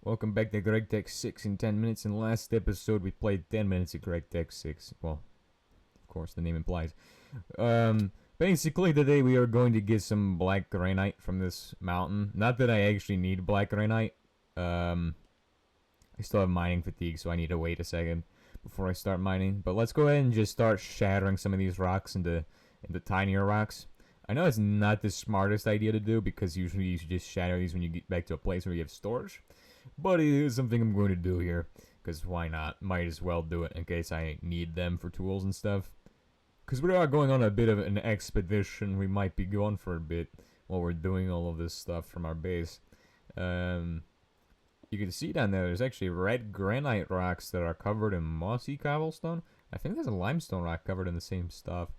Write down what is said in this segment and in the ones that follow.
Welcome back to Gregtech 6 in 10 minutes. In the last episode, we played 10 minutes of Gregtech 6. Well, of course, the name implies. Basically, today we are going to get some black granite from this mountain. Not that I actually need black granite. I still have mining fatigue, so I need to wait a second before I start mining. But let's go ahead and just start shattering some of these rocks into tinier rocks. I know it's not the smartest idea to do, because usually you should just shatter these when you get back to a place where you have storage. But it is something I'm going to do here, because why not? Might as well do it in case I need them for tools and stuff. Because we are going on a bit of an expedition. We might be going for a bit while we're doing all of this stuff from our base. You can see down there, there's actually red granite rocks that are covered in mossy cobblestone. I think there's a limestone rock covered in the same stuff.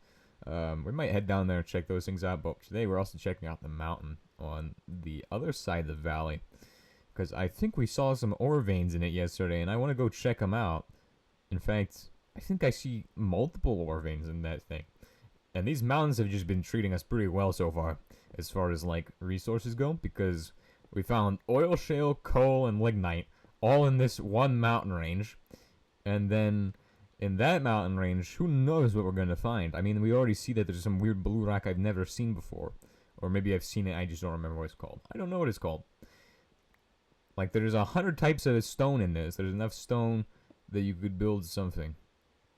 We might head down there and check those things out, but today we're also checking out the mountain on the other side of the valley, because I think we saw some ore veins in it yesterday, and I want to go check them out. In fact, I think I see multiple ore veins in that thing. And these mountains have just been treating us pretty well so far as like resources go, because we found oil shale, coal, and lignite all in this one mountain range, and then in that mountain range, who knows what we're going to find. I mean, we already see that there's some weird blue rock I've never seen before. Or maybe I've seen it, I just don't remember what it's called. I don't know what it's called. Like, there's 100 types of stone in this. There's enough stone that you could build something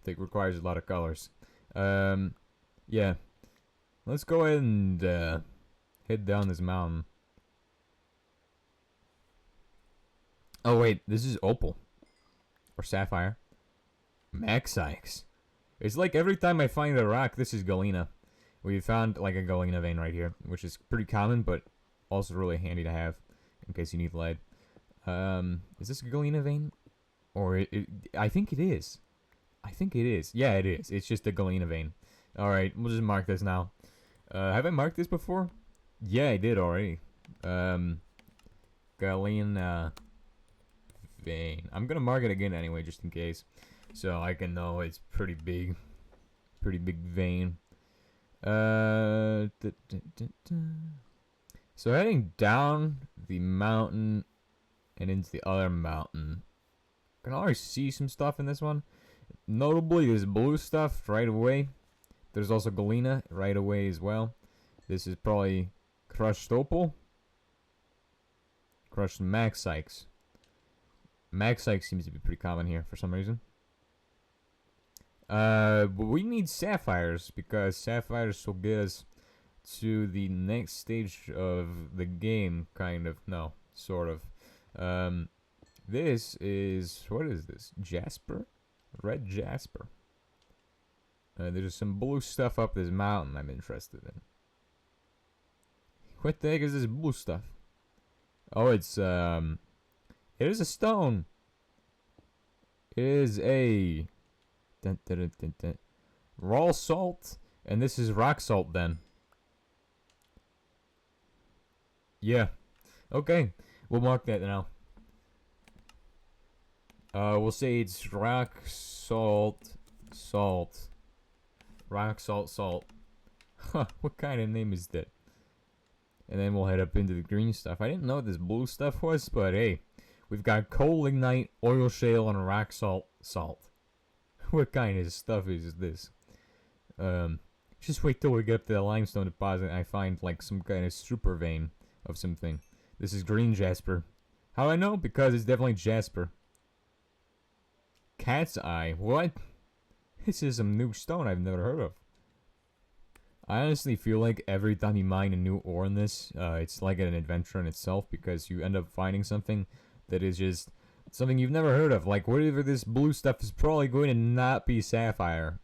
that requires a lot of colors. Yeah. Let's go ahead and head down this mountain. Oh, wait. This is opal. Or sapphire. Maxikes. It's like every time I find a rock, this is galena. We found like a galena vein right here, which is pretty common, but also really handy to have in case you need lead. Is this a galena vein? Or I think it is. I think it is. Yeah, it is. It's just a galena vein. Alright, we'll just mark this now. Have I marked this before? Yeah, I did already. Galena vein. I'm gonna mark it again anyway, just in case, so I can know it's pretty big vein. So heading down the mountain and into the other mountain, I can already see some stuff in this one. Notably, there's blue stuff right away. There's also galena right away as well. This is probably crushed opal, crushed maxikes. Maxikes seems to be pretty common here for some reason. But we need sapphires, because sapphires will get us to the next stage of the game, kind of. No, sort of. This is, what is this? Jasper? Red jasper. There's some blue stuff up this mountain I'm interested in. What the heck is this blue stuff? Oh, it's, it is a stone. It is a raw salt, and this is rock salt then. Yeah. Okay, we'll mark that now. We'll say it's rock salt, salt. Rock salt, salt. Huh, what kind of name is that? And then we'll head up into the green stuff. I didn't know what this blue stuff was, but hey. We've got coal, lignite, oil shale, and rock salt. What kind of stuff is this? Just wait till we get up to the limestone deposit and I find like some kind of super vein of something. This is green jasper. How do I know? Because it's definitely jasper. Cat's eye. What? This is some new stone I've never heard of. I honestly feel like every time you mine a new ore in this, it's like an adventure in itself, because you end up finding something that is just something you've never heard of. Like, whatever this blue stuff is probably going to not be sapphire.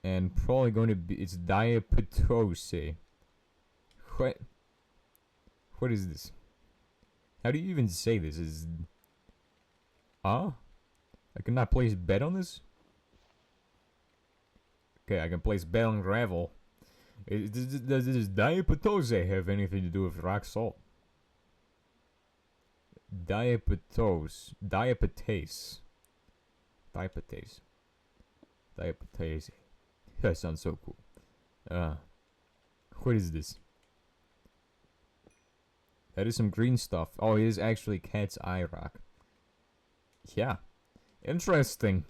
And probably going to be, it's diapetose. What? What is this? How do you even say this? Is... Huh? I cannot place bet on this? Okay, I can place bet on gravel. Does this diapetose have anything to do with rock salt? Diapetase. Diapetase. That sounds so cool. What is this? That is some green stuff. Oh, it is actually cat's eye rock. Yeah. Interesting.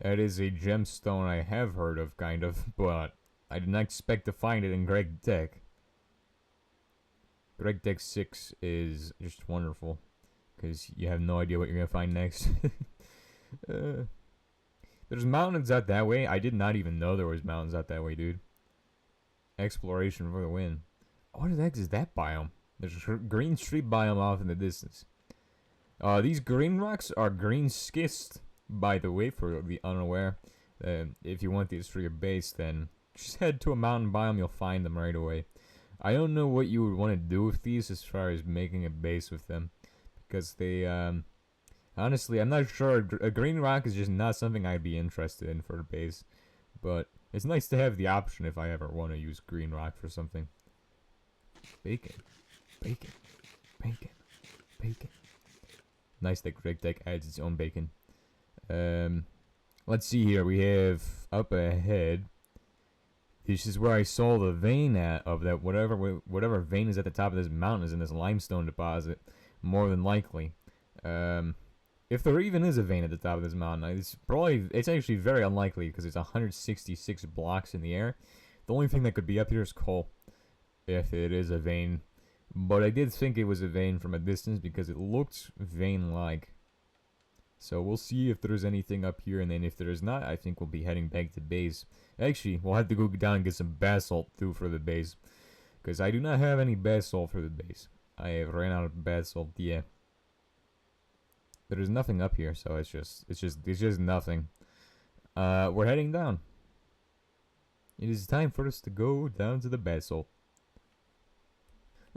That is a gemstone I have heard of, kind of, but I did not expect to find it in Gregtech. Gregtech 6 is just wonderful, because you have no idea what you're going to find next. There's mountains out that way. I did not even know there was mountains out that way, dude. Exploration for the win. What the heck is that biome? There's a green street biome off in the distance. These green rocks are green schist, by the way, for the unaware. If you want these for your base, then just head to a mountain biome. You'll find them right away. I don't know what you would want to do with these as far as making a base with them, because they, honestly, I'm not sure. A green rock is just not something I'd be interested in for a base, but it's nice to have the option if I ever want to use green rock for something. Bacon, bacon, bacon, bacon. Nice that Gregtech adds its own bacon. Let's see here. We have up ahead. This is where I saw the vein of that whatever vein is at the top of this mountain is in this limestone deposit, more than likely. If there even is a vein at the top of this mountain, it's actually very unlikely because it's 166 blocks in the air. The only thing that could be up here is coal, if it is a vein. But I did think it was a vein from a distance because it looked vein-like. So we'll see if there's anything up here, and then if there is not, I think we'll be heading back to base. Actually, we'll have to go down and get some basalt too for the base, because I do not have any basalt for the base. I have ran out of basalt. Yeah, there is nothing up here, so it's just nothing. We're heading down. It is time for us to go down to the basalt.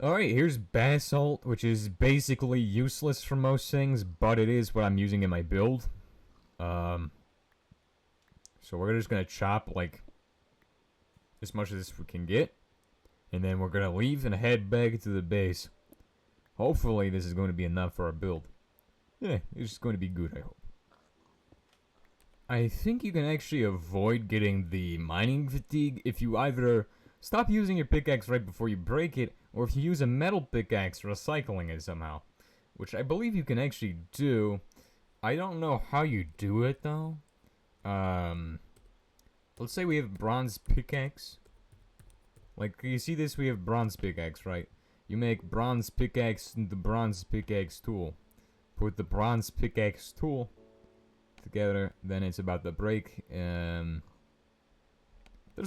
Alright, here's basalt, which is basically useless for most things, but it is what I'm using in my build. So we're just gonna chop, like, as much as we can get, and then we're gonna leave and head back to the base. Hopefully this is going to be enough for our build. Yeah, it's going to be good, I hope. I think you can actually avoid getting the mining fatigue if you either stop using your pickaxe right before you break it, or if you use a metal pickaxe, recycling it somehow. Which I believe you can actually do. I don't know how you do it, though. Let's say we have bronze pickaxe. Like, you see this? We have bronze pickaxe, right? You make bronze pickaxe into bronze pickaxe tool. Put the bronze pickaxe tool together, then it's about to break. There's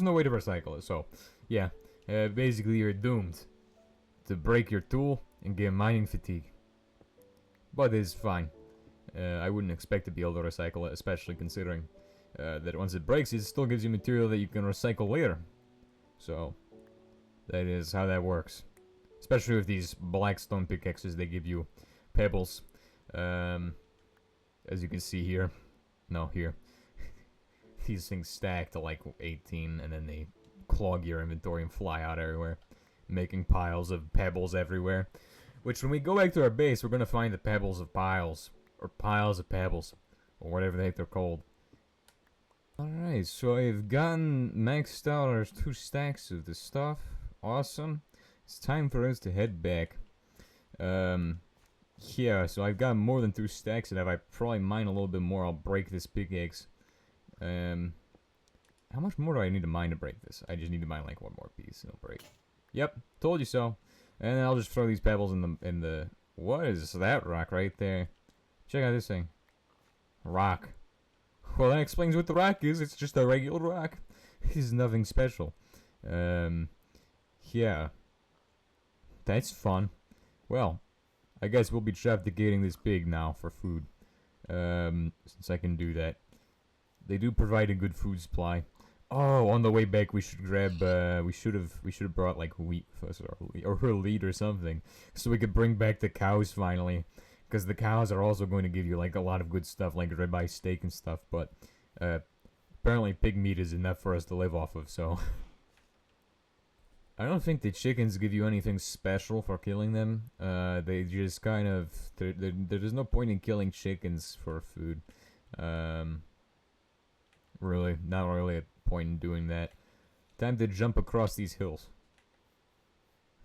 no way to recycle it, so yeah. Basically, you're doomed to break your tool and get mining fatigue. But it's fine. I wouldn't expect to be able to recycle it, especially considering that once it breaks, it still gives you material that you can recycle later. So that is how that works. Especially with these black stone pickaxes, they give you pebbles. As you can see here. No, here. These things stack to like 18, and then they clog your inventory and fly out everywhere, making piles of pebbles everywhere. Which, when we go back to our base, we're gonna find the pebbles of piles, or piles of pebbles, or whatever the heck they're called. Alright, so I've gotten maxed out our 2 stacks of this stuff. Awesome. It's time for us to head back. Yeah, so I've got more than 2 stacks, and if I probably mine a little bit more, I'll break this pickaxe. How much more do I need to mine to break this? I just need to mine like 1 more piece, and it'll break. Yep, told you so. And then I'll just throw these pebbles in the... What is that rock right there? Check out this thing. Rock. Well, that explains what the rock is. It's just a regular rock. It's nothing special. Yeah. That's fun. Well, I guess we'll be trafficating this pig now for food. Since I can do that. They do provide a good food supply. Oh, on the way back we should grab, we should have brought like wheat for us, or her lead or something, so we could bring back the cows finally, because the cows are also going to give you like a lot of good stuff, like ribeye steak and stuff. But apparently pig meat is enough for us to live off of. So I don't think the chickens give you anything special for killing them. They just kind of there's no point in killing chickens for food. Really, not really a point in doing that. Time to jump across these hills.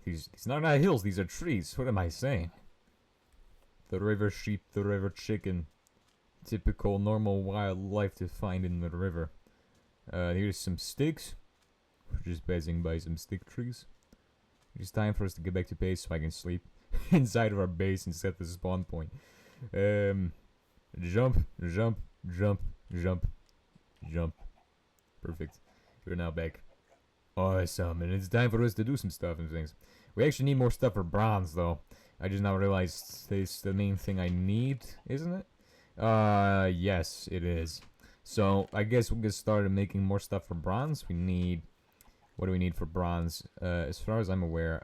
These are not hills, these are trees. What am I saying? The river sheep, the river chicken. Typical normal wildlife to find in the river. Here's some sticks. We're just passing by some stick trees. It's time for us to get back to base so I can sleep inside of our base and set the spawn point. Jump, jump, jump, jump, jump. Perfect. We're now back. Awesome, and it's time for us to do some stuff and things. We actually need more stuff for bronze, though. I just now realized this the main thing I need, isn't it? Yes, it is. So, I guess we'll get started making more stuff for bronze. We need... What do we need for bronze? As far as I'm aware,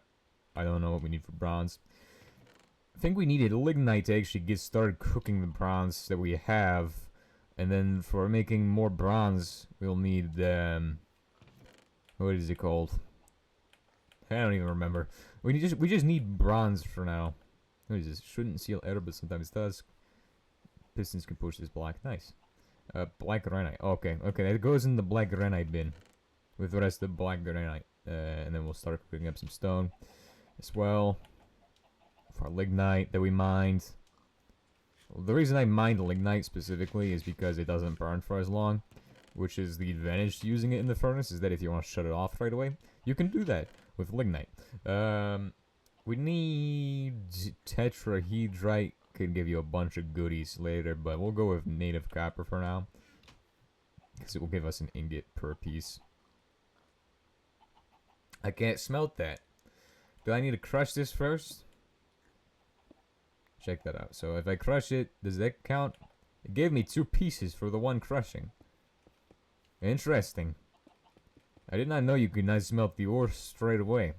I don't know what we need for bronze. I think we needed lignite to actually get started cooking the bronze that we have. And then for making more bronze, we'll need, what is it called? I don't even remember. We just need bronze for now. What is this? Shouldn't seal air, but sometimes does. Pistons can push this black. Nice. Black granite. Okay, that goes in the black granite bin. With the rest of the black granite. And then we'll start cooking up some stone as well. For our lignite that we mined. Well, the reason I mined lignite specifically is because it doesn't burn for as long. Which is the advantage to using it in the furnace, is that if you want to shut it off right away, you can do that with lignite. We need tetrahedrite. Could give you a bunch of goodies later, but we'll go with native copper for now. Because it will give us an ingot per piece. I can't smelt that. Do I need to crush this first? Check that out. So if I crush it, does that count? It gave me 2 pieces for the one crushing. Interesting. I did not know you could not smelt the ore straight away.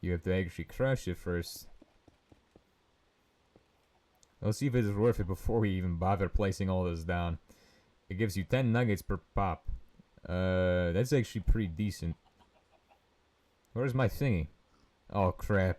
You have to actually crush it first. Let's see if it is worth it before we even bother placing all this down. It gives you 10 nuggets per pop. That's actually pretty decent. Where's my thingy? Oh crap.